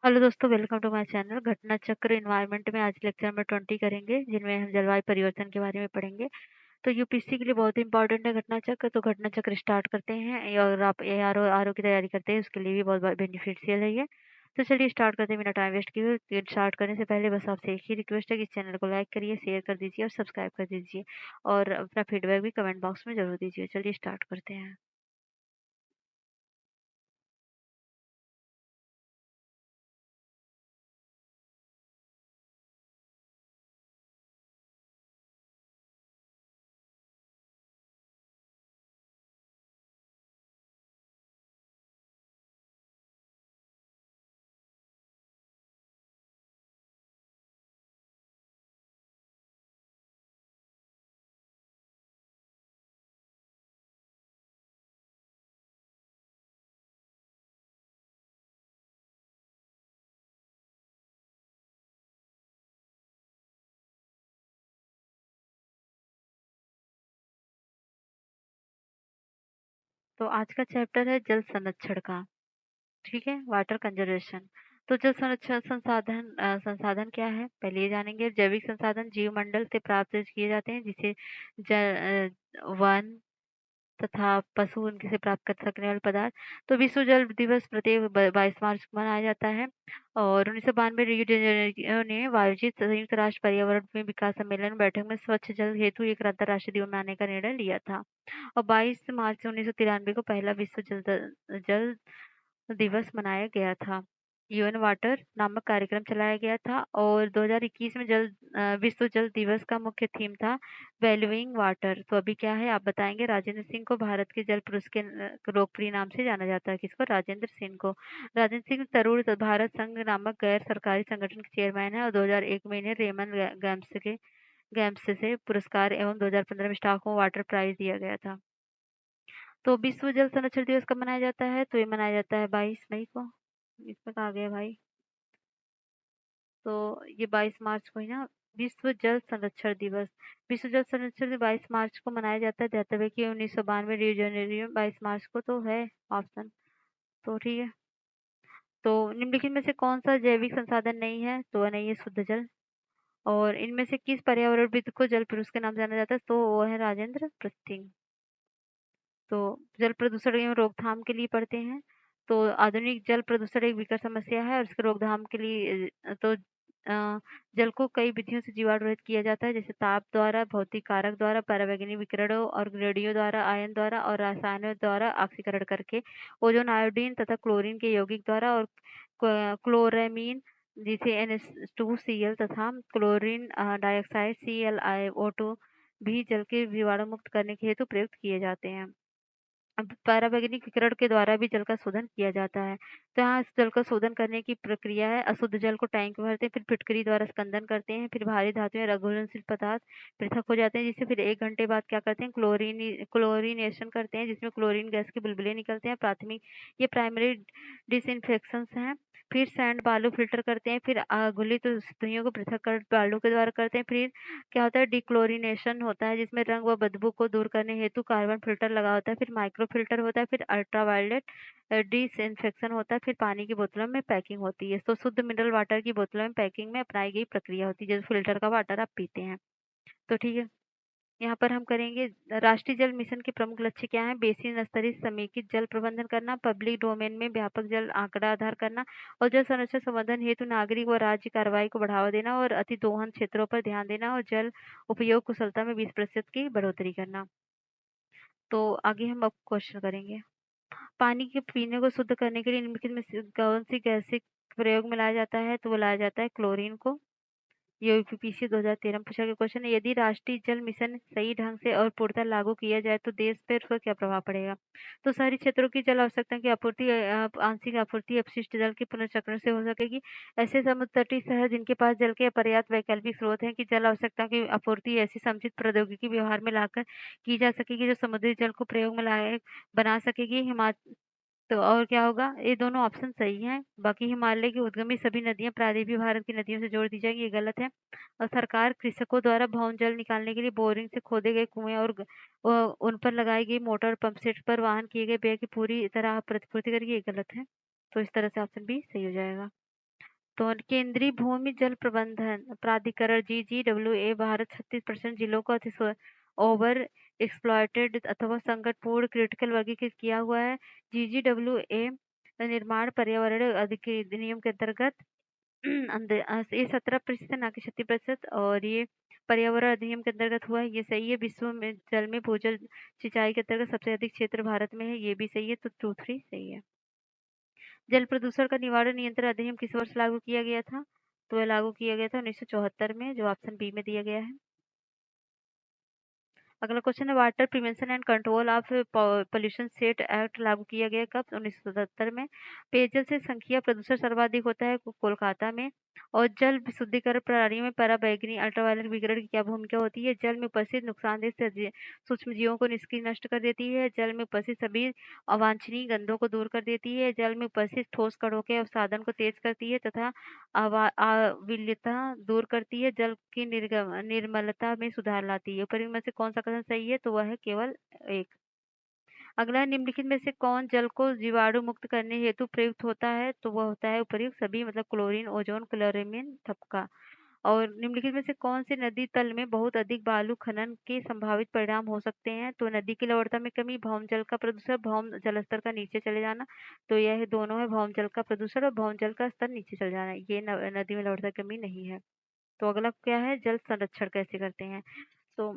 Hello दोस्तों, welcome to my channel. घटना चक्र एनवायरनमेंट में आज लेक्चर नंबर 20 करेंगे, जिनमें हम जलवायु परिवर्तन के बारे में पढ़ेंगे। तो यूपीएससी के लिए बहुत ही इंपॉर्टेंट है घटना चक्र। तो घटना चक्र स्टार्ट करते हैं, और आप एआरओ आरओ की तैयारी करते हैं उसके लिए भी बहुत बेनिफिशियल है ये। तो चलिए स्टार्ट करते हैं बिना टाइम वेस्ट किए हुए। स्टार्ट करने से पहले बस आपसे एक ही रिक्वेस्ट है कि इस चैनल को लाइक करिए, शेयर कर दीजिए और सब्सक्राइब कर दीजिए, और अपना फीडबैक भी कमेंट बॉक्स में जरूर दीजिए। चलिए स्टार्ट करते हैं। तो आज का चैप्टर है जल संरक्षण का। ठीक है, वाटर कंजर्वेशन। तो जल संरक्षण संसाधन क्या है, पहले ये जानेंगे। जैविक संसाधन जीव मंडल से प्राप्त किए जाते हैं, जिसे वन तथा पशु उनके से प्राप्त कर सकने वाले पदार्थ। तो विश्व जल दिवस प्रत्येक 22 मार्च को मनाया जाता है। और 1992 रियो डी जेनेरियो ने आयोजित संयुक्त राष्ट्र पर्यावरण में विकास सम्मेलन बैठक में स्वच्छ जल हेतु एक अंतर्राष्ट्रीय दिवस मनाने का निर्णय लिया था। और 22 मार्च 1993 को पहला विश्व जल दिवस मनाया गया था। यूएन वाटर नामक कार्यक्रम चलाया गया था। और 2021 में विश्व जल दिवस का मुख्य थीम था वैल्यूइंग वाटर। तो अभी क्या है आप बताएंगे। राजेंद्र सिंह को भारत के जल पुरुष के लोकप्रिय नाम से जाना जाता है। किसको? राजेंद्र सिंह को। राजेंद्र सिंह तरुण भारत संघ नामक गैर सरकारी संगठन के चेयरमैन है। और 2001 में इन्हें रेमन गैम्स से पुरस्कार एवं 2015 में स्टॉकहोम वाटर प्राइज दिया गया था। तो विश्व जल संरक्षण दिवस कब मनाया जाता है? तो ये मनाया जाता है 22 मई को। इसमें कहा गया भाई। तो ये 22 मार्च को ही ना, विश्व जल संरक्षण दिवस। विश्व जल संरक्षण दिवस 22 मार्च को मनाया जाता है। ध्यातव्य कि 1992 रियो जेनेरियो में 22 मार्च को तो है ऑप्शन। तो ठीक है। तो निम्नलिखित में से कौन सा जैविक संसाधन नहीं है? तो वह नहीं है शुद्ध जल। और इनमें से किस पर्यावरणविद को जल पुरुष के नाम से जाना जाता है? तो वो है राजेंद्र सिंह। तो जल प्रदूषण एवं रोकथाम के लिए पढ़ते हैं। तो आधुनिक जल प्रदूषण एक विकट समस्या है, और इसके रोकथाम के लिए जल को कई विधियों से जीवाणु रहित किया जाता है, जैसे ताप द्वारा, भौतिक कारक द्वारा, परावैंगनी विकिरणों और रेडियो द्वारा, आयन द्वारा और रसायनों द्वारा ऑक्सीकरण करके, ओजोन, आयोडीन तथा क्लोरीन के यौगिक द्वारा, और क्लोरेमीन जिसे NH2Cl तथा क्लोरीन डाइऑक्साइड ClO2 भी जल के जीवाणु मुक्त करने के हेतु प्रयुक्त किए जाते हैं। अब पराबैंगनी विकिरण के द्वारा भी जल का शोधन किया जाता है। तो यहाँ इस जल का शोधन करने की प्रक्रिया है। अशुद्ध जल को टैंक में भरते हैं, फिर फिटकरी द्वारा स्कंदन करते हैं, फिर भारी धातुएं और अघुलनशील पदार्थ पृथक हो जाते हैं, जिससे फिर 1 घंटे बाद क्या करते हैं, क्लोरीनेशन करते हैं, जिसमें क्लोरीन गैस के बुलबुले निकलते हैं। ये प्राइमरी डिसइंफेक्शन हैं। फिर सैंड बालू फिल्टर करते हैं, फिर घुलित सुइयों को पृथक कर बालू के द्वारा करते हैं। फिर क्या होता है, डिक्लोरिनेशन होता है, जिसमें रंग व बदबू को दूर करने हेतु कार्बन फिल्टर लगा होता है। फिर माइक्रो फिल्टर होता है, फिर अल्ट्रावायलेट डिसइंफेक्शन होता है, फिर पानी की बोतलों में पैकिंग होती है। तो शुद्ध मिनरल वाटर की बोतलों में पैकिंग में अपनाई गई प्रक्रिया होती है, जैसे फिल्टर का वाटर आप पीते हैं। तो ठीक है, यहाँ पर हम करेंगे राष्ट्रीय जल मिशन के प्रमुख लक्ष्य क्या है। बेसिन स्तरीय समेकित जल प्रबंधन करना, पब्लिक डोमेन में व्यापक जल आंकड़ा आधार करना, और जल संरक्षण संवर्धन हेतु नागरिक व राज्य कार्रवाई को बढ़ावा देना, और अति दोहन क्षेत्रों पर ध्यान देना, और जल उपयोग कुशलता में 20% की बढ़ोतरी करना। तो आगे हम अब क्वेश्चन करेंगे। पानी के पीने को शुद्ध करने के लिए निम्नलिखित में से कौन सी गैस से प्रयोग में लाया जाता है? तो वो लाया जाता है क्लोरीन को। ये यूपीपीसी 2013 में पूछा गया क्वेश्चन है। यदि राष्ट्रीय जल मिशन सही ढंग से और पूर्णतः लागू किया जाए तो देश पर उसका क्या प्रभाव पड़ेगा? तो शहरी क्षेत्रों की जल आवश्यकता की आपूर्ति, आंशिक आपूर्ति अपशिष्ट जल के पुनर्चक्रण से हो सकेगी। ऐसे समुद्र तटीय शहर जिनके पास जल के पर्याप्त वैकल्पिक स्रोत हैं, कि जल आवश्यकता की आपूर्ति ऐसी समुचित प्रौद्योगिकी व्यवहार में लाकर की जा सकेगी, जो समुद्री जल को प्रयोग में लायक बना सकेगी। हिमाचल तो और क्या होगा, ये दोनों ऑप्शन सही हैं। बाकी हिमालय की उद्गमी सभी नदियां प्रायद्वीपीय भारत की नदियों से जोड़ दी जाएंगी, ये गलत है। और सरकार कृषकों द्वारा भवन जल निकालने के लिए बोरिंग से खोदे गए कुएं और उन पर लगाई गई मोटर पंप सेट पर वाहन किए गए व्यय की पूरी तरह प्रतिपूर्ति करेगी, ये गलत है। तो इस तरह से ऑप्शन बी सही हो जाएगा। तो केंद्रीय भूमि जल प्रबंधन प्राधिकरण GGWA भारत 36% जिलों को ओवर एक्सप्लॉइटेड अथवा संकटपूर्ण क्रिटिकल वर्गीकृत किया हुआ है। GGWA निर्माण पर्यावरण अधिनियम के अंतर्गत ये 17% ना कि 36% और ये पर्यावरण अधिनियम के अंतर्गत हुआ है, ये सही है। विश्व में जल में भूजल सिंचाई के अंतर्गत सबसे अधिक क्षेत्र भारत में है, ये भी सही है। तो 2-3 सही है। जल प्रदूषण का निवारण नियंत्रण अधिनियम किस वर्ष लागू किया गया था? तो यह लागू किया गया था 1974 में, जो ऑप्शन बी में दिया गया है। अगला क्वेश्चन है water prevention and control of pollution set act लागू किया गया कब? 1977 में। पेयजल से संख्या प्रदूषण सर्वाधिक होता है कोलकाता में। और जल शुद्धिकरण प्रणाली में पराबैंगनी अल्ट्रावायलेट विकिरण की क्या भूमिका होती है? जल में उपस्थित नुकसानदेह सूक्ष्म जीवों को निष्क्रिय नष्ट कर देती है। जल में उपस्थित सभी अवांछनीय गंधों को दूर कर देती है। जल में उपस्थित ठोस कणों के अवसादन को तेज करती है तथा अविलयता दूर करती है। जल की निर्मलता में सुधार लाती है। ऊपर में से कौन सा कथन सही है? तो वह है केवल एक। अगला निम्नलिखित में से कौन जल को जीवाणु मुक्त करने हेतु प्रयुक्त होता है? तो वह होता है उपर्युक्त सभी, मतलब क्लोरीन, ओजोन, क्लोरामीन, थपका। और निम्नलिखित में से कौन सी नदी तल में बहुत अधिक बालू खनन के संभावित परिणाम हो सकते हैं? तो नदी की लवणता में कमी, भौम जल का प्रदूषण, भौम जलस्तर का नीचे चले जाना। तो यह दोनों है, भौम जल का प्रदूषण और भौम जल का स्तर नीचे चले जाना। ये नदी में लवणता की कमी नहीं है। तो अगला क्या है? जल संरक्षण कैसे करते हैं? तो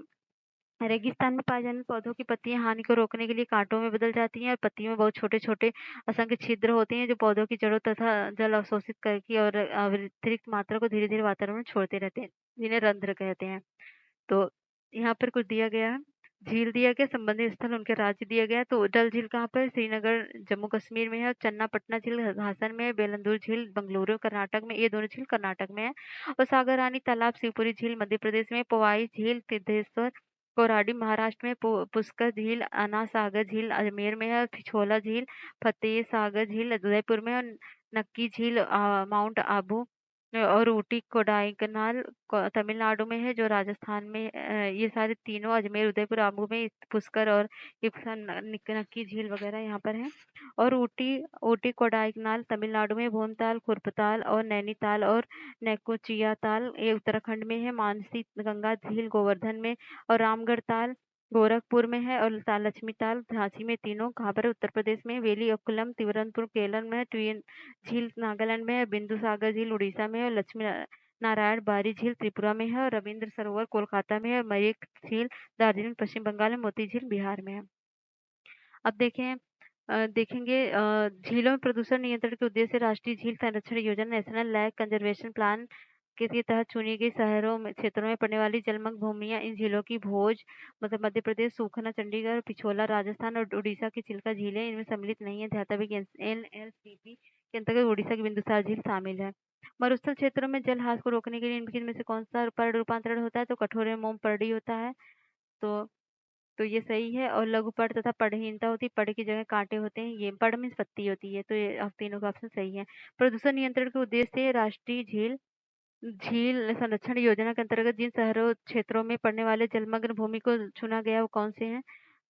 रेगिस्तान में पाए जाने वाले पौधों की पत्तियां हानि को रोकने के लिए कांटों में बदल जाती हैं और पत्तियों में बहुत छोटे छोटे असंख्य छिद्र होते हैं जो पौधों की जड़ों तथा जल अवशोषित करके और अतिरिक्त मात्रा को धीरे धीरे वातावरण में छोड़ते रहते हैं, जिन्हें रंध्र कहते हैं। तो यहाँ पर कुछ दिया गया है। झील दिया गया, संबंधित स्थल उनके राज्य दिया गया है। तो डल झील कहाँ पर? श्रीनगर जम्मू कश्मीर में है। चन्ना पटना झील हासन में है। बेलंदूर झील बेंगलुरु कर्नाटक में, ये दोनों झील कर्नाटक में है। और सागर रानी तालाब शिवपुरी झील मध्य प्रदेश में। पवाई झील सिद्धेश्वर कोराडी महाराष्ट्र में। पुष्कर झील अन्ना सागर झील अजमेर में है। पिछोला झील फतेह सागर झील उदयपुर में। और नक्की झील माउंट आबू और ऊटी कोडाईकनाल तमिलनाडु में है, जो राजस्थान में। ये सारे तीनों अजमेर उदयपुर आबू में, पुष्कर और इप्सन नक्की झील वगैरह यहाँ पर है। और ऊटी ऊटी कोडाईकनाल तमिलनाडु में। भूमताल खुरपताल और नैनीताल और नेकोचिया ताल ये उत्तराखंड में है। मानसी गंगा झील गोवर्धन में। और रामगढ़ ताल गोरखपुर में है। और लक्ष्मी ताल झांसी में। तीनों कहाँ पर? उत्तर प्रदेश में। वेली अकुलम तिरुवनंतपुर केरल में। ट्विन झील नागालैंड में है। बिंदु सागर झील उड़ीसा में है। और लक्ष्मी नारायण बारी झील त्रिपुरा में है। और रविंद्र सरोवर कोलकाता में है। मरीक झील दार्जिलिंग पश्चिम बंगाल में। मोती झील बिहार में है। अब देखेंगे झीलों में प्रदूषण नियंत्रण के उद्देश्य से राष्ट्रीय झील संरक्षण योजना नेशनल लैक कंजर्वेशन प्लान के तहत चुनी गई शहरों में क्षेत्रों में पड़ने वाली जलमग्न भूमियां इन झीलों की भोज मतलब मध्य प्रदेश, सूखना चंडीगढ़, पिछोला राजस्थान और उड़ीसा की चिल्का झीलें इनमें सम्मिलित नहीं है। ध्यातव्य कि NLCP के अंतर्गत उड़ीसा की बिंदुसार झील शामिल है। मरुस्थल क्षेत्रों में जल ह्रास को रोकने के लिए इनमें से कौन सा पर्ण रूपांतरण होता है? तो कठोर मोम पर्डी होता है। तो तो ये सही है। और लघु पर्ण तथा पढ़हीनता होती है। पर्ण की जगह कांटे होते हैं। ये पर्ण मीन्स पत्ती होती है। तो ये आप तीनों का ऑप्शन सही है। प्रदूषण नियंत्रण के उद्देश्य से राष्ट्रीय झील झील संरक्षण योजना के अंतर्गत जिन शहरों क्षेत्रों में पड़ने वाले जलमग्न भूमि को चुना गया वो कौन से हैं?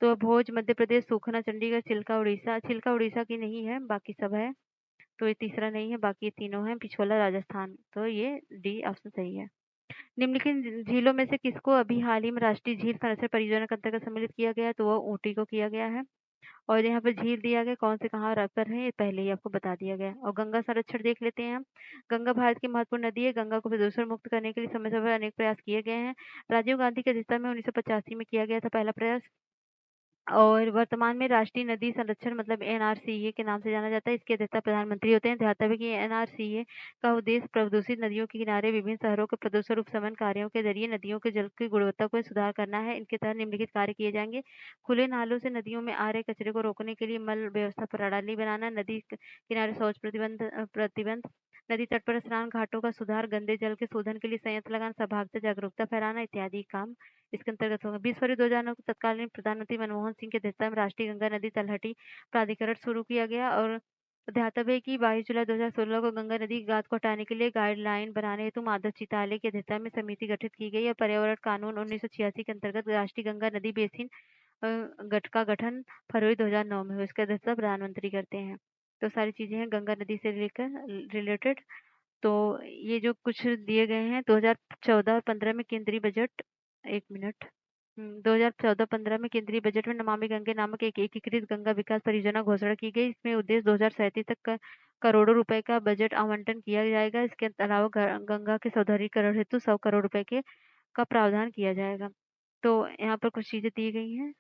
तो भोज मध्य प्रदेश, सूखना चंडीगढ़, चिल्का उड़ीसा। चिल्का उड़ीसा की नहीं है, बाकी सब है। तो ये तीसरा नहीं है, बाकी ये तीनों हैं। पिछोला राजस्थान। तो ये डी ऑप्शन सही है। निम्नलिखित झीलों में से किसको अभी हाल ही में राष्ट्रीय झील संरक्षण परियोजना के अंतर्गत सम्मिलित किया गया है? तो वो ऊटी को किया गया है। और यहाँ पे झील दिया गया, कौन से कहाँ पर है ये पहले ही आपको बता दिया गया है। और गंगा संरक्षण देख लेते हैं हम। गंगा भारत की महत्वपूर्ण नदी है। गंगा को प्रदूषण मुक्त करने के लिए समय समय पर अनेक प्रयास किए गए हैं। राजीव गांधी की अध्यक्षता में 1985 में किया गया था पहला प्रयास। और वर्तमान में राष्ट्रीय नदी संरक्षण मतलब NRCA के नाम से जाना जाता है। इसके अध्यक्षता प्रधानमंत्री होते हैं। ध्यातव्य कि NRCA का उद्देश्य प्रदूषित नदियों के किनारे विभिन्न शहरों के प्रदूषण उपशमन कार्यों के जरिए नदियों के जल की गुणवत्ता को सुधार करना है। इनके तहत निम्नलिखित कार्य किए जाएंगे। खुले नालों से नदियों में आ रहे कचरे को रोकने के लिए मल व्यवस्था प्रणाली बनाना। नदी किनारे शौच प्रतिबंध, नदी तट पर स्नान घाटों का सुधार, गंदे जल के शोधन के लिए संयंत्र लगाना, सौभाग्य जागरूकता फैलाना इत्यादि काम इसके अंतर्गत होगा। 20 फरवरी 2009 को तत्कालीन प्रधानमंत्री मनमोहन सिंह की अध्यक्षता में राष्ट्रीय गंगा नदी तलहटी प्राधिकरण शुरू किया गया। और ध्यातव्य कि 22 जुलाई 2016 को गंगा नदी की गाद को हटाने के लिए गाइडलाइन बनाने हेतु माधव चिताले की अध्यक्षता में समिति गठित की गई है। पर्यावरण कानून 1986 के अंतर्गत राष्ट्रीय गंगा नदी बेसिन गठ का गठन फरवरी 2009 में हुआ। इसका अध्यक्षता प्रधानमंत्री करते हैं। तो सारी चीजें हैं गंगा नदी से लेकर रिलेटेड। तो ये जो कुछ दिए गए हैं 2014 और 15 में केंद्रीय बजट, 1 मिनट। 2014-15 में केंद्रीय बजट में नमामि गंगे नामक एक एकीकृत गंगा विकास परियोजना घोषणा की गई। इसमें उद्देश्य 2037 तक करोड़ों रुपए का बजट आवंटन किया जाएगा। इसके अलावा गंगा के सौंदर्यीकरण हेतु 100 करोड़ रुपए का प्रावधान किया जाएगा। तो यहाँ पर कुछ चीजें दी गई हैं।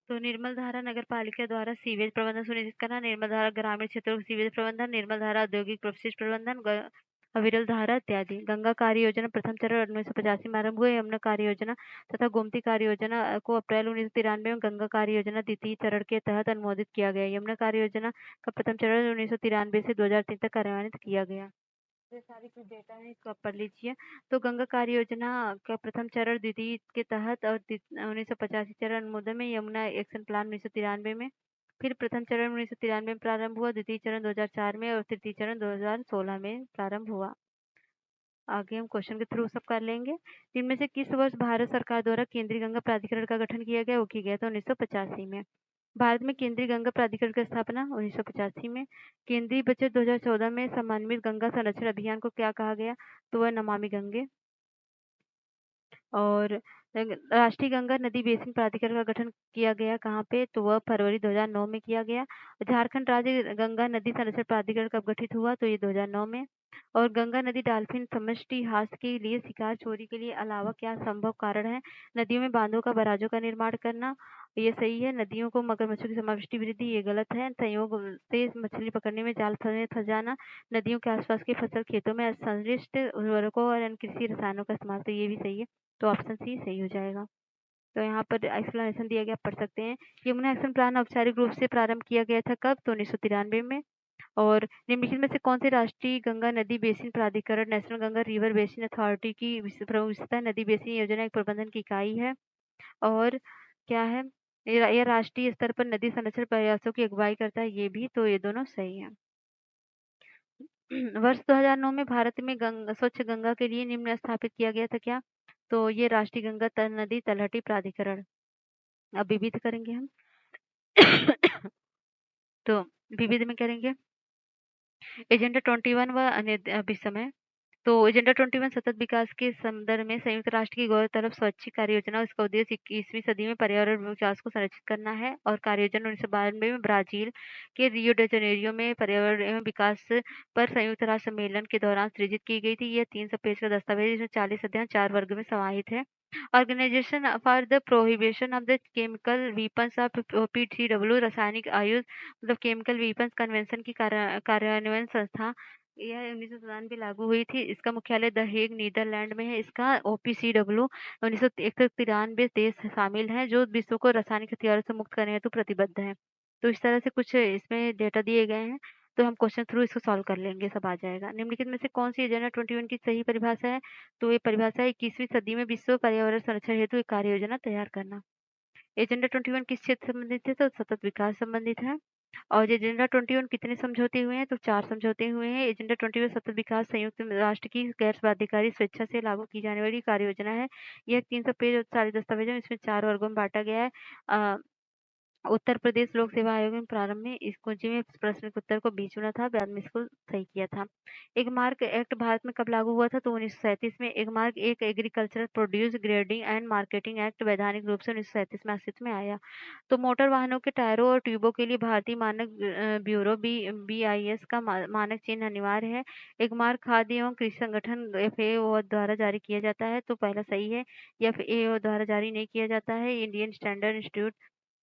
तो निर्मल धारा नगर पालिका द्वारा सीवेज प्रबंधन सुनिश्चित करना, निर्मल धारा ग्रामीण क्षेत्रों का सीवेज प्रबंधन, निर्मल धारा औद्योगिक अपशिष्ट प्रबंधन, अविरल धारा इत्यादि। गंगा कार्य योजना प्रथम चरण 1985 में आरंभ हुआ। यमुना कार्य योजना तथा गोमती कार्य योजना को अप्रैल 1993 में गंगा कार्य योजना द्वितीय चरण के तहत अनुमोदित किया गया। यमुना कार्य योजना का प्रथम चरण 1993 से 2003 तक कार्यान्वित किया गया। ये सारी कुछ डेटा है, इसको आप पढ़ लीजिए। तो गंगा कार्य योजना का प्रथम चरण द्वितीय के तहत और 1985 चरण अनुमोदन में, यमुना एक्शन प्लान 1993 में, फिर प्रथम चरण 1993 में प्रारंभ हुआ, द्वितीय चरण 2004 में और तृतीय चरण 2016 में प्रारंभ हुआ। आगे हम क्वेश्चन के थ्रू सब कर लेंगे। इनमें से किस वर्ष भारत सरकार द्वारा केंद्रीय गंगा प्राधिकरण का गठन किया गया? वो किया गया था 1985 में। भारत में केंद्रीय गंगा प्राधिकरण की स्थापना 1985 में। केंद्रीय बजट 2014 में समन्वित गंगा संरक्षण अभियान को क्या कहा गया? तो वह नमामि गंगे। और राष्ट्रीय गंगा नदी बेसिन प्राधिकरण का गठन किया गया कहाँ पे? तो वह फरवरी 2009 में किया गया। झारखंड राज्य गंगा नदी संरक्षण प्राधिकरण कब गठित हुआ? तो ये 2009 में। और गंगा नदी डॉल्फिन समष्टि हास के लिए शिकार चोरी के लिए अलावा क्या संभव कारण है? नदियों में बांधों का बराजों का निर्माण करना, ये सही है। नदियों को मगरमच्छों की समाविष्टि वृद्धि, ये गलत है। संयोग से मछली पकड़ने में जाल में फंस जाना, नदियों के आसपास की फसल खेतों में संश्लिष्ट उर्वरकों और अन्य कृषि रसायनों का इस्तेमाल, तो ये भी सही है। तो ऑप्शन सी सही हो जाएगा। तो यहाँ पर एक्सप्लेनेशन दिया गया, पढ़ सकते हैं। यमुना एक्शन प्लान औपचारिक रूप से प्रारंभ किया गया था कब? तो 1993 में। और निम्नलिखित में से कौन से राष्ट्रीय गंगा नदी बेसिन प्राधिकरण national Ganga river basin authority की प्रमुख विशेषता नदी बेसिन योजना एक प्रबंधन की इकाई है? और क्या है? यह राष्ट्रीय स्तर पर नदी संरक्षण प्रयासों की अगुवाई करता है, ये भी। तो ये दोनों सही है। वर्ष 2009 में भारत में स्वच्छ गंगा के लिए निम्न स्थापित किया गया था क्या? तो ये राष्ट्रीय गंगा नदी तलहटी प्राधिकरण। अब विविध करेंगे हम। तो विविध में करेंगे एजेंडा 21 व अन्य विषय। तो एजेंडा 21 सतत विकास के संदर्भ में संयुक्त राष्ट्र की गौरतलब स्वच्छ कार्य योजना, उसका उद्देश्य 21वीं सदी में पर्यावरण विकास को संरक्षित करना है। और कार्य योजना 1992 में ब्राजील के रियो डी जेनेरियो में पर्यावरण एवं विकास पर संयुक्त राष्ट्र सम्मेलन के दौरान सृजित की गई थी। यह 300 पेज का दस्तावेज, इसमें 40 अध्याय 4 वर्ग में समाहित है। Organisation for the prohibition of the chemical weapons of OPCW, रासायनिक आयुध मतलब केमिकल वीपन्स कन्वेंशन की कार्यान्वयन संस्था, यह 1997 लागू हुई थी। इसका मुख्यालय द हेग नीदरलैंड में है। इसका OPCW 1993 देश शामिल हैं जो विश्व को रासायनिक हथियारों से मुक्त करने हेतु प्रतिबद्ध है। तो इस तरह से कुछ इसमें डेटा दिए गए हैं। तो हम क्वेश्चन थ्रू इसको सॉल्व कर लेंगे, सब आ जाएगा। निम्नलिखित में से कौन सी एजेंडा 21 की सही परिभाषा है? तो ये परिभाषा है 21वीं सदी में विश्व पर्यावरण संरक्षण हेतु एक कार्य योजना तैयार करना। एजेंडा 21 किस क्षेत्र से संबंधित है? तो सतत विकास संबंधित है। और एजेंडा 21 कितने समझौते हुए हैं? तो 4 समझौते हुए हैं। एजेंडा 21 सतत विकास संयुक्त राष्ट्र की गैर बाध्यकारी स्वेच्छा से लागू की जाने वाली कार्य योजना है। यह 300 पेज और 40 दस्तावेज है। इसमें 4 वर्गों में बांटा गया है। उत्तर प्रदेश लोक सेवा आयोग में प्रारंभ में इस कुंजी में प्रश्न के उत्तर को बी चुना था, बाद में इसको सही किया था। एक मार्क एक्ट भारत में कब लागू हुआ था? तो 1937 में। एक मार्क एक agricultural produce grading and marketing act वैधानिक रूप से 1937 में अस्तित्व में आया। तो मोटर वाहनों के टायरों और ट्यूबों के लिए भारतीय मानक ब्यूरो BIS का मानक चिन्ह अनिवार्य है। एक मार्क खाद्य एवं कृषि संगठन FAO द्वारा जारी किया जाता है, तो पहला सही है। FAO द्वारा जारी नहीं किया जाता है, इंडियन स्टैंडर्ड इंस्टीट्यूट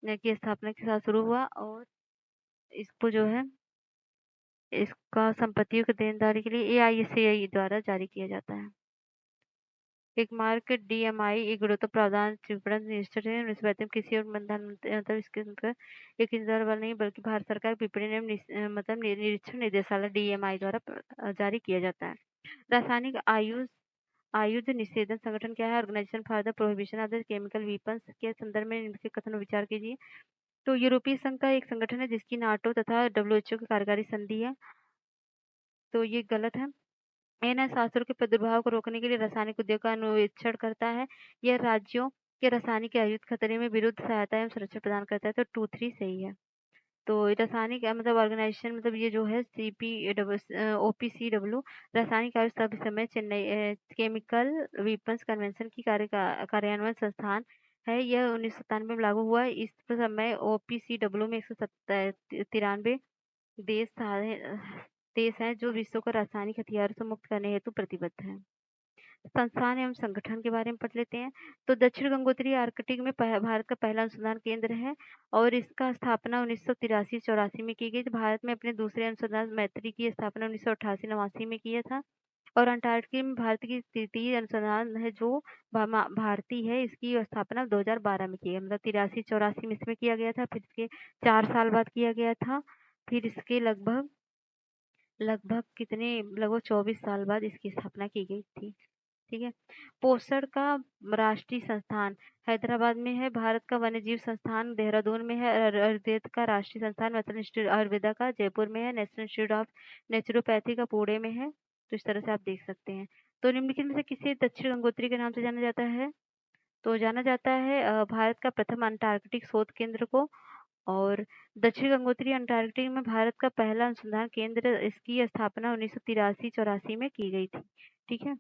की स्थापना के साथ शुरू हुआ। और इसको जो है इसका संपत्तियों की देनदारी के लिए AICI द्वारा जारी किया जाता है। एक मार्क DMI एक गुणवत्ता प्रावधान विपणन रजिस्टर है 1935 कृषि और मतलब इसके अंदर एक इंतजार वाला नहीं बल्कि भारत सरकार विपणन एवं मतलब निरीक्षण निदेशालय DMI द्वारा जारी किया जाता है। रासायनिक आयुध निषेधन संगठन क्या है? Organisation for the prohibition of the chemical weapons के संदर्भ में इनके कथन विचार कीजिए। तो यूरोपीय संघ का एक संगठन है जिसकी नाटो तथा WHO की कार्यकारी संधि है, तो ये गलत है। एन शास्त्रों के प्रादुर्भाव को रोकने के लिए रासायनिक उद्योग का अन्वेषण करता है। यह राज्यों के रासायनिक आयुध खतरे में विरुद्ध सहायता एवं सुरक्षा प्रदान करता है, तो 2-3 सही है। तो रासायनिक मतलब ऑर्गेनाइजेशन मतलब ये जो है OPCW रासायनिक आयुष समय चेन्नई केमिकल वेपन्स कन्वेंशन की कार्यान्वयन संस्थान है। यह 1997 में लागू हुआ। इस समय OPCW में 193 देश सारे देश हैं जो विश्व को रासायनिक हथियारों से मुक्त करने हेतु प्रतिबद्ध हैं। संस्थान एवं संगठन के बारे में पढ़ लेते हैं। तो दक्षिण गंगोत्री आर्कटिक में भारत का पहला अनुसंधान केंद्र है और इसका स्थापना 1983-84 में की गई। भारत में अपने दूसरे अनुसंधान मैत्री की स्थापना 1988-89 में किया था। और अंटार्कटिक में भारत की तृतीय अनुसंधान है जो भारती है, इसकी स्थापना 2012 में की है। मतलब 83-84 में इसमें किया गया था, फिर इसके 4 साल बाद किया गया था, फिर इसके लगभग लगभग कितने लगभग 24 साल बाद इसकी स्थापना की गई थी। ठीक है। पोषण का राष्ट्रीय संस्थान हैदराबाद में है। भारत का वन्यजीव संस्थान देहरादून में है। आयुर्वेद का राष्ट्रीय संस्थान वेटरनरी इंस्टीट्यूट आयुर्वेदा का जयपुर में है। नेशनल इंस्टीट्यूट ऑफ नेचुरोपैथी का पुणे में है। तो इस तरह से आप देख सकते हैं। तो निम्नलिखित में से किसे दक्षिण गंगोत्री के नाम से जाना जाता है? तो जाना जाता है भारत का प्रथम अंटार्कटिक शोध केंद्र को। और दक्षिण गंगोत्री अंटार्कटिक में भारत का पहला अनुसंधान केंद्र, इसकी स्थापना 1983-84 में की गई थी। ठीक है।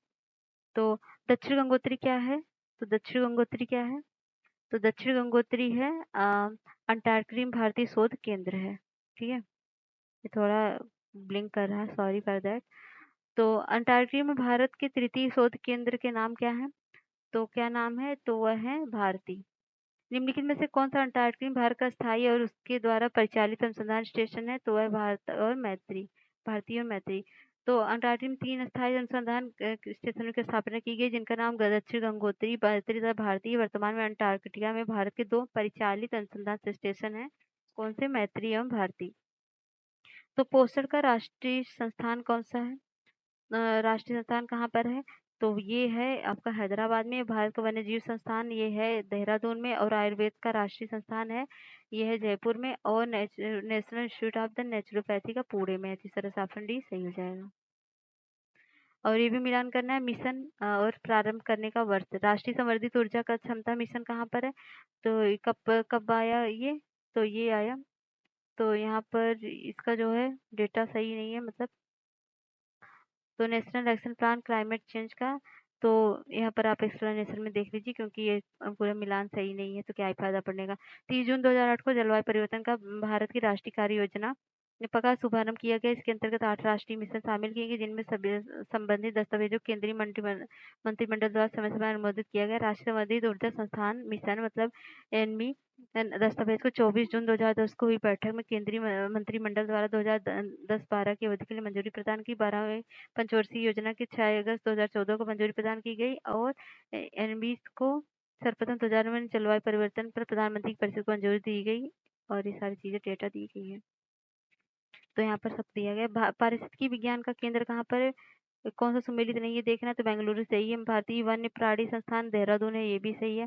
तो दक्षिण गंगोत्री क्या है? तो दक्षिण गंगोत्री क्या है? तो दक्षिण गंगोत्री है अंटार्कटिक भारतीय शोध केंद्र है। ठीक है। ये थोड़ा ब्लिंक कर रहा है, सॉरी फॉर दैट। तो अंटार्कटिक में भारत के तृतीय शोध केंद्र के नाम क्या है? तो क्या नाम है? तो वह है भारती। निम्नलिखित में से कौन सा अंटार्कटिक में भारत का स्थायी और उसके द्वारा परिचालित अनुसंधान स्टेशन है? तो वह भारत और मैत्री, भारतीय और मैत्री। तो अंटार्कटिक में 3 स्थायी अनुसंधान स्टेशनों की स्थापना की गई, जिनका नाम दक्षिण गंगोत्री, मैत्री तथा भारतीय। वर्तमान में अंटार्कटिका में भारत के 2 परिचालित अनुसंधान स्टेशन है। कौन से? मैत्री एवं भारती। तो पोषण का राष्ट्रीय संस्थान कौन सा है? राष्ट्रीय संस्थान कहाँ पर है? तो ये है आपका हैदराबाद में। भारत का वन्यजीव संस्थान ये है देहरादून में। और आयुर्वेद का राष्ट्रीय संस्थान है ये है जयपुर में। और national institute of the naturopathy का पुणे में है। इस तरह से ऑप्शन डी सही हो जाएगा। और ये भी मिलान करना है। मिशन और प्रारंभ करने का वर्ष। राष्ट्रीय संवर्धित ऊर्जा का क्षमता मिशन कहाँ पर है? तो ये कब कब आया ये? तो ये आया। तो यहाँ पर इसका जो है डेटा सही नहीं है, मतलब तो national action plan climate change का। तो यहाँ पर आप एक्सप्लेनेशन में देख लीजिए, क्योंकि ये पूरा मिलान सही नहीं है तो क्या ही फायदा पड़ने का। 30 जून 2008 को जलवायु परिवर्तन का भारत की राष्ट्रीय कार्य योजना का शुभारंभ किया गया। इसके अंतर्गत 8 राष्ट्रीय मिशन शामिल किए गए, जिनमें सभी संबंधित दस्तावेजों केंद्रीय मंत्रिमंडल द्वारा समय समय अनुमोदित किया गया। राष्ट्रीय संबंधित ऊर्जा संस्थान मिशन मतलब एनमी दस्तावेज को 24 जून 2010 को हुई बैठक में केंद्रीय मंत्रिमंडल द्वारा 2010-12 की अवधि के लिए मंजूरी प्रदान की। 12वें पंचवर्षीय योजना की 6 अगस्त 2014 को मंजूरी प्रदान की गई। और एनबी को सर्वप्रथम 2000 में जलवायु परिवर्तन पर प्रधानमंत्री की परिषद को मंजूरी दी गई। और ये सारी चीजें डेटा दी गई है। तो यहाँ पर सब दिया गया। पारिस्थितिकी विज्ञान का केंद्र कहाँ पर है? कौन सा सम्मिलित नहीं है देखना है, तो बेंगलुरु सही है। भारतीय वन्य प्राणी संस्थान देहरादून है, ये भी सही है।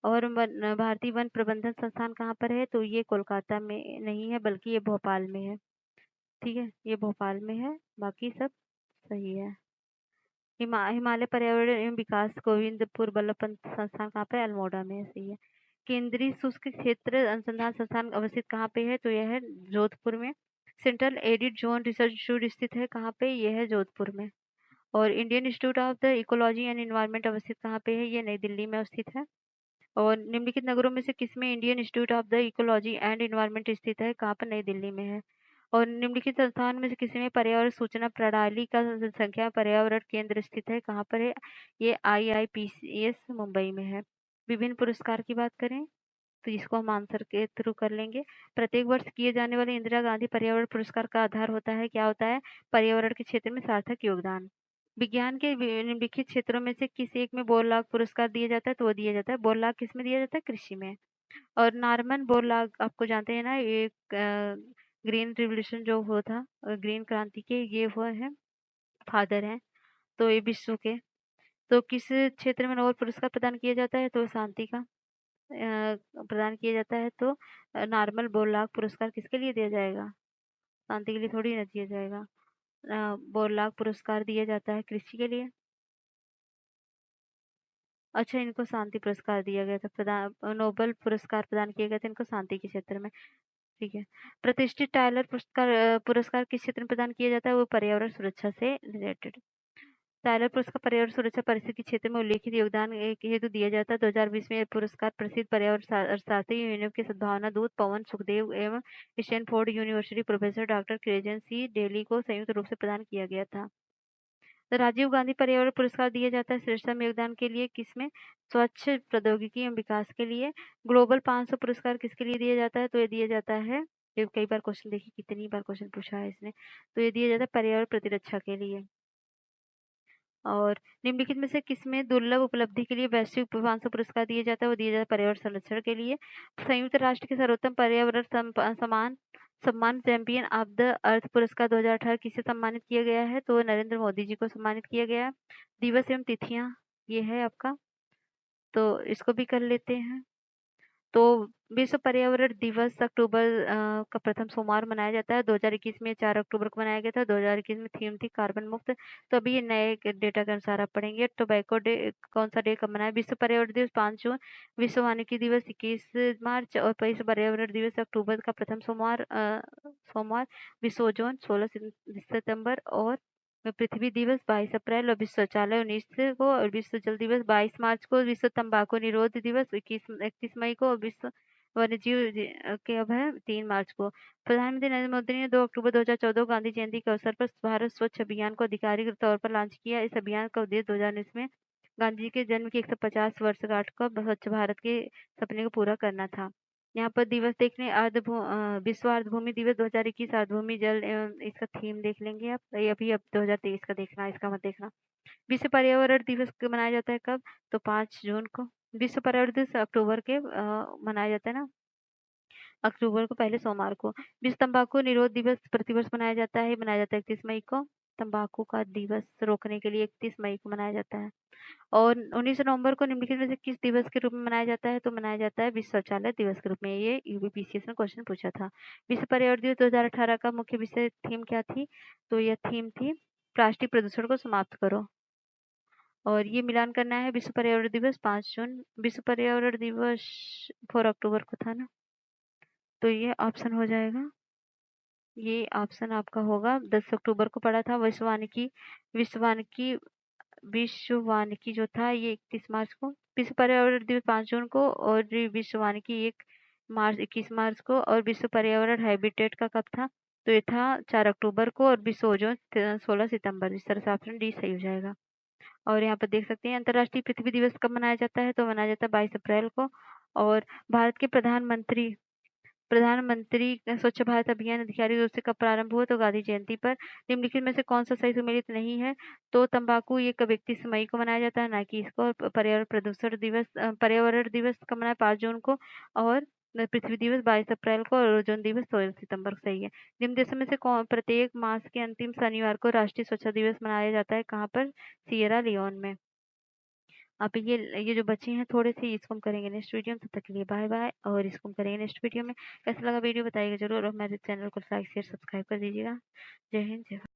और भारतीय वन प्रबंधन संस्थान कहाँ पर है? तो ये कोलकाता में नहीं है, बल्कि ये भोपाल में है। ठीक है, ये भोपाल में है, बाकी सब सही है। हिमालय पर्यावरण एवं विकास गोविंदपुर बल्लभ पंत संस्थान कहाँ पे? अल्मोड़ा में है, सही है। केंद्रीय शुष्क क्षेत्र अनुसंधान संस्थान अवस्थित कहाँ पे है? तो यह है जोधपुर में। Central added zone research institute स्थित है कहाँ पे? यह है जोधपुर में। और Indian institute of the ecology and environment अवस्थित कहाँ पे है? ये नई दिल्ली में स्थित है। और निम्नलिखित नगरों में से किसमें Indian institute of the ecology and environment स्थित है? कहाँ पर? नई दिल्ली में है। और निम्नलिखित संस्थान में से किसी में पर्यावरण सूचना प्रणाली का जनसंख्या पर्यावरण केंद्र स्थित है? कहाँ पर है? ये IIPCS मुंबई में है। विभिन्न पुरस्कार की बात करें तो इसको हम आंसर के थ्रू कर लेंगे। प्रत्येक वर्ष किए जाने वाले इंदिरा गांधी पर्यावरण पुरस्कार का आधार होता है, क्या होता है? पर्यावरण के क्षेत्र में सार्थक योगदान। विज्ञान के निम्नलिखित क्षेत्रों में से किस एक में बोरलॉग पुरस्कार दिया जाता है? तो वो दिया जाता है, बोरलॉग किस में दिया जाता है? कृषि में। और नॉर्मन बोरलॉग आपको जानते हैं ना, ये ग्रीन रिवोल्यूशन जो हुआ था, ग्रीन क्रांति के ये वो है फादर हैं। तो ये विश्व के तो किस क्षेत्र में नोबेल पुरस्कार प्रदान किया जाता है? तो शांति का प्रदान किया जाता है। तो नॉर्मल बोरलॉग पुरस्कार किसके लिए दिया जाएगा? शांति के लिए थोड़ी ना दिया जाएगा। बोरलॉग पुरस्कार दिया जाता है कृषि के लिए। अच्छा, इनको शांति पुरस्कार दिया गया था, प्रदान नोबेल पुरस्कार प्रदान किए गए थे इनको शांति के क्षेत्र में। ठीक है। प्रतिष्ठित टाइलर पुरस्कार किस क्षेत्र में प्रदान किया जाता है? वो पर्यावरण सुरक्षा से रिलेटेड। टाइलर पुरस्कार पर्यावरण सुरक्षा परिस्थिति क्षेत्र में उल्लेखित योगदान के हेतु दिया जाता है। 2020 में यह पुरस्कार प्रसिद्ध पर्यावरण शास्त्री यूनिव के सद्भावना दूत पवन सुखदेव एवं स्टैनफोर्ड यूनिवर्सिटी प्रोफेसर डॉक्टर क्रेजन सी डेली को संयुक्त रूप से प्रदान किया गया था। तो राजीव गांधी पर्यावरण पुरस्कार दिया जाता है श्रेष्ठता में योगदान के लिए किसमें? स्वच्छ प्रौद्योगिकी एवं विकास के लिए। ग्लोबल 500 पुरस्कार किसके लिए दिया जाता है? तो ये दिया जाता है, ये कई बार क्वेश्चन देखिए कितनी बार क्वेश्चन पूछा है इसने, तो ये दिया जाता है पर्यावरण प्रतिरक्षा के लिए। और निम्नलिखित में से किसमें दुर्लभ उपलब्धि के लिए वैश्विक 500 पुरस्कार दिए जाता है? वो दिया जाता है पर्यावरण संरक्षण के लिए। संयुक्त राष्ट्र के सर्वोत्तम पर्यावरण सम्मान चैंपियन ऑफ द अर्थ पुरस्कार 2018 किसे सम्मानित किया गया है? तो नरेंद्र मोदी जी को सम्मानित किया गया। दिवस एवं तिथियां ये है आपका, तो इसको भी कर लेते हैं। तो विश्व पर्यावरण दिवस अक्टूबर का प्रथम सोमवार मनाया जाता है। 2021 में 4 अक्टूबर को मनाया गया था। 2021 में थीम थी कार्बन मुक्त। तो अभी ये नए डेटा के अनुसार आप पढ़ेंगे। टोबैको डे कौन सा डे कब मनाया? विश्व पर्यावरण दिवस 5 जून। विश्व वानिकी दिवस 21 मार्च और विश्व पर्यावरण दिवस अक्टूबर का प्रथम सोमवार। विश्व ओजोन 16 सितंबर और पृथ्वी दिवस 22 अप्रैल और विश्व शौचालय 19 को और विश्व जल दिवस 22 मार्च को। विश्व तंबाकू निरोध दिवस 31 मई को और विश्व वन्य जीव के अब है 3 मार्च को। प्रधानमंत्री नरेंद्र मोदी ने 2 अक्टूबर 2014 गांधी जयंती के अवसर पर भारत स्वच्छ अभियान को आधिकारिक तौर पर लॉन्च किया। इस अभियान का उद्देश्य 2019 में गांधी जी के जन्म की 150 वर्षगांठ को स्वच्छ भारत के सपने को पूरा करना था। यहाँ पर दिवस देखने विश्व अर्धभूमि दिवस 2021 अर्धभूमि जल एवं इसका थीम देख लेंगे आप। ये अभी अब 2023 का देखना, इसका मत देखना। विश्व पर्यावरण दिवस मनाया जाता है कब? तो 5 जून को। विश्व पर्यावरण दिवस अक्टूबर के मनाया जाता है ना, अक्टूबर को पहले सोमवार को। विश्व तंबाकू निरोध दिवस प्रतिवर्ष मनाया जाता है 31 मई को। तंबाकू का दिवस रोकने के लिए 31 मई को मनाया जाता है। और 19 नवंबर को निम्नलिखित में से किस दिवस के रूप में मनाया जाता है? तो मनाया जाता है विश्व शौचालय दिवस के रूप में। ये यूपीपीसीएस ने क्वेश्चन पूछा था। विश्व पर्यावरण दिवस 2018 का मुख्य विषय थीम क्या थी? तो यह थीम थी प्लास्टिक प्रदूषण को समाप्त करो। और ये मिलान करना है। विश्व पर्यावरण दिवस 5 जून। विश्व पर्यावरण दिवस 4 अक्टूबर को था ना, तो ये ऑप्शन हो जाएगा। ये ऑप्शन आपका होगा। 10 अक्टूबर को पड़ा था। विश्व वानिकी जो था ये 31 मार्च को। विश्व पर्यावरण दिवस 5 जून को और विश्व वानिकी 21 मार्च को। और विश्व पर्यावरण हैबिटेट का कब था? तो ये था 4 अक्टूबर को और विश्व ओजोन 16 सितंबर। इस तरह से ऑप्शन डी सही हो जाएगा। और यहाँ पर देख सकते हैं अंतर्राष्ट्रीय पृथ्वी दिवस कब मनाया जाता है? तो मनाया जाता है 22 अप्रैल को। और भारत के प्रधानमंत्री स्वच्छ भारत अभियान आधिकारिक रूप से कब प्रारंभ हुआ? तो गांधी जयंती पर। निम्नलिखित में से कौन सा सही सुमेलित नहीं है? तो तंबाकू ये कब 31 मई को मनाया जाता है, ना कि इसको। और पर्यावरण दिवस कब मनाया? 5 जून को। और पृथ्वी दिवस 22 अप्रैल को और ओजोन दिवस 16 सितंबर को। सही है। निम्न देशों में से कौन प्रत्येक मास के अंतिम शनिवार को राष्ट्रीय स्वच्छता दिवस मनाया जाता है? कहाँ पर? सियरा लियोन में। अब ये जो बचे हैं थोड़े से, इसको हम करेंगे नेक्स्ट वीडियो में। तब तक के लिए बाय बाय। और इसको हम करेंगे नेक्स्ट वीडियो में। कैसा लगा वीडियो बताइएगा जरूर और मेरे चैनल को लाइक शेयर सब्सक्राइब कर दीजिएगा। जय हिंद जय भारत।